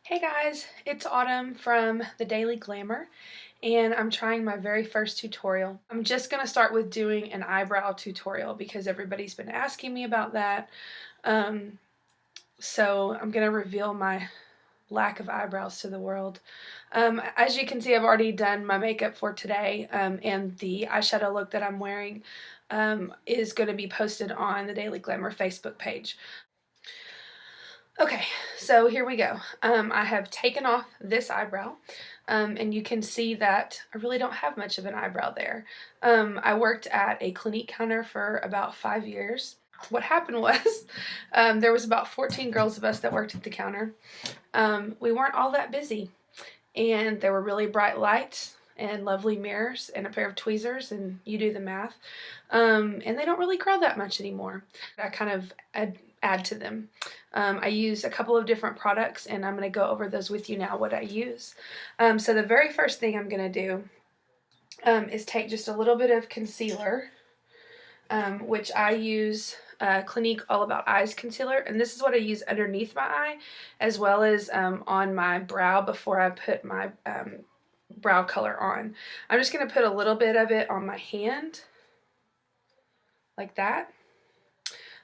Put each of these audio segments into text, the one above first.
Hey guys, it's Autumn from The Daily Glamour, and I'm trying my very first tutorial. I'm just going to start with doing an eyebrow tutorial because everybody's been asking me about that. Um, so I'm going to reveal my lack of eyebrows to the world. As you can see, I've already done my makeup for today, and the eyeshadow look that I'm wearing is going to be posted on the Daily Glamour Facebook page. Okay, so here we go. I have taken off this eyebrow, and you can see that I really don't have much of an eyebrow there. I worked at a Clinique counter for about 5 years. What happened was there was about 14 girls of us that worked at the counter. We weren't all that busy, and there were really bright lights and lovely mirrors and a pair of tweezers, and you do the math. And they don't really grow that much anymore. I kind of add to them. I use a couple of different products, and I'm going to go over those with you now, what I use. So the very first thing I'm going to do is take just a little bit of concealer, which I use Clinique All About Eyes concealer, and this is what I use underneath my eye as well as on my brow before I put my brow color on. I'm just going to put a little bit of it on my hand like that.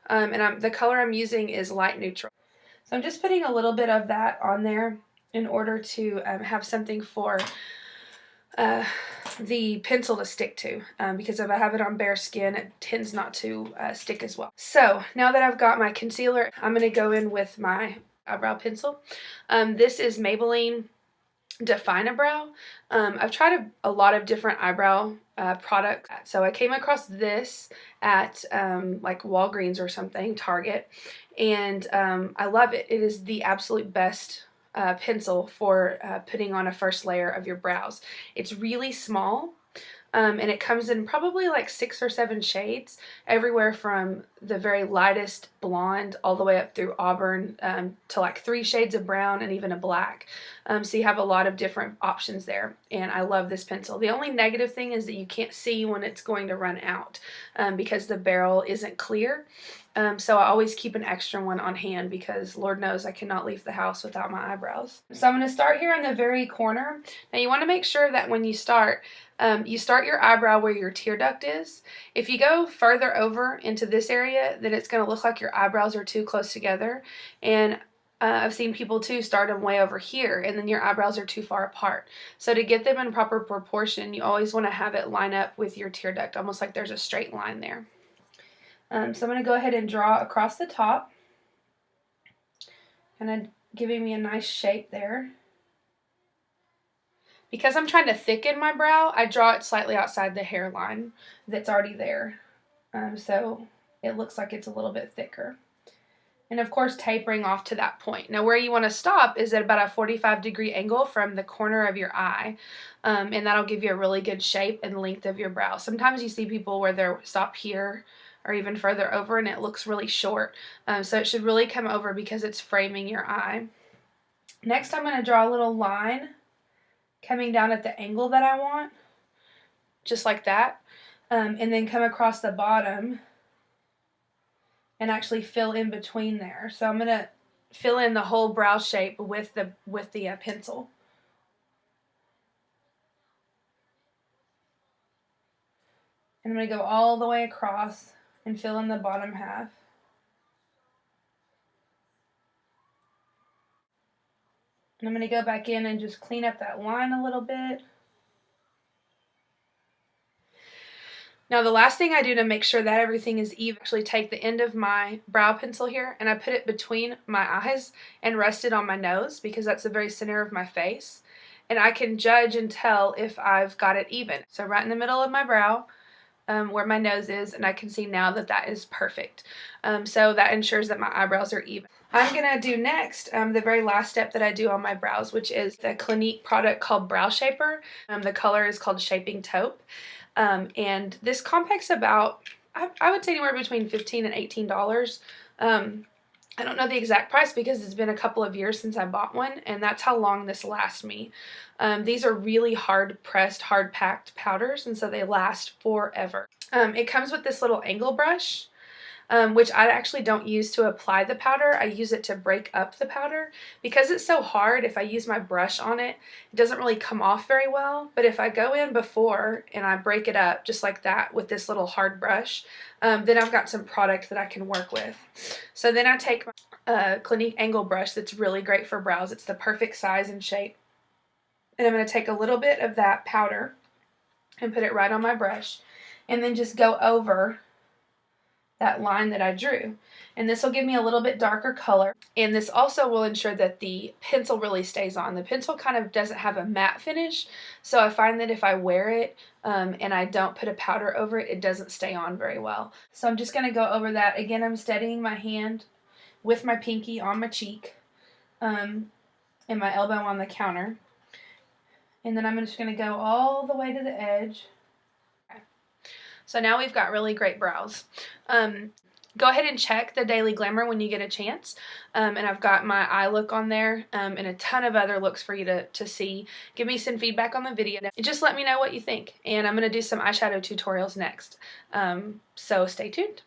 And the color I'm using is light neutral. So I'm just putting a little bit of that on there in order to have something for the pencil to stick to, because if I have it on bare skin, it tends not to stick as well. So now that I've got my concealer, I'm going to go in with my eyebrow pencil. This is Maybelline Define-A-Brow. I've tried a lot of different eyebrow products. So I came across this at like Walgreens or something, Target, and I love it. It is the absolute best pencil for putting on a first layer of your brows. It's really small. And it comes in probably like 6 or 7 shades, everywhere from the very lightest blonde all the way up through auburn to like 3 shades of brown and even a black. So you have a lot of different options there, and I love this pencil. The only negative thing is that you can't see when it's going to run out because the barrel isn't clear. So I always keep an extra one on hand because Lord knows I cannot leave the house without my eyebrows. So I'm going to start here in the very corner. Now you want to make sure that when you start your eyebrow where your tear duct is. If you go further over into this area, then it's going to look like your eyebrows are too close together. And I've seen people too start them way over here, and then your eyebrows are too far apart. So to get them in proper proportion, you always want to have it line up with your tear duct, almost like there's a straight line there. So I'm going to go ahead and draw across the top, kind of giving me a nice shape there. Because I'm trying to thicken my brow, I draw it slightly outside the hairline that's already there. So it looks like it's a little bit thicker. And of course, tapering off to that point. Now where you want to stop is at about a 45-degree angle from the corner of your eye. And that'll give you a really good shape and length of your brow. Sometimes you see people where they stop here or even further over and it looks really short. So it should really come over because it's framing your eye. Next, I'm going to draw a little line coming down at the angle that I want, just like that, and then come across the bottom and actually fill in between there. So I'm going to fill in the whole brow shape with the pencil. And I'm going to go all the way across and fill in the bottom half. And I'm going to go back in and just clean up that line a little bit. Now the last thing I do to make sure that everything is even, actually take the end of my brow pencil here and I put it between my eyes and rest it on my nose because that's the very center of my face. And I can judge and tell if I've got it even. So right in the middle of my brow, where my nose is, and I can see now that that is perfect. So that ensures that my eyebrows are even. I'm going to do next the very last step that I do on my brows, which is the Clinique product called Brow Shaper. The color is called Shaping Taupe. And this compact's about, I would say anywhere between $15 and $18. I don't know the exact price because it's been a couple of years since I bought one, and that's how long this lasts me. These are really hard pressed, hard packed powders, and so they last forever. It comes with this little angle brush. which I actually don't use to apply the powder. I use it to break up the powder. Because it's so hard, if I use my brush on it, it doesn't really come off very well. But if I go in before and I break it up just like that with this little hard brush, then I've got some product that I can work with. So then I take my Clinique Angle brush that's really great for brows. It's the perfect size and shape. And I'm going to take a little bit of that powder and put it right on my brush, and then just go over that line that I drew. And this will give me a little bit darker color, and this also will ensure that the pencil really stays on. The pencil kind of doesn't have a matte finish, so I find that if I wear it and I don't put a powder over it, it doesn't stay on very well. So I'm just going to go over that. Again, I'm steadying my hand with my pinky on my cheek and my elbow on the counter. And then I'm just going to go all the way to the edge. Okay. So now we've got really great brows. Go ahead and check the Daily Glamour when you get a chance. And I've got my eye look on there and a ton of other looks for you to see. Give me some feedback on the video. Just let me know what you think. And I'm going to do some eyeshadow tutorials next. So stay tuned.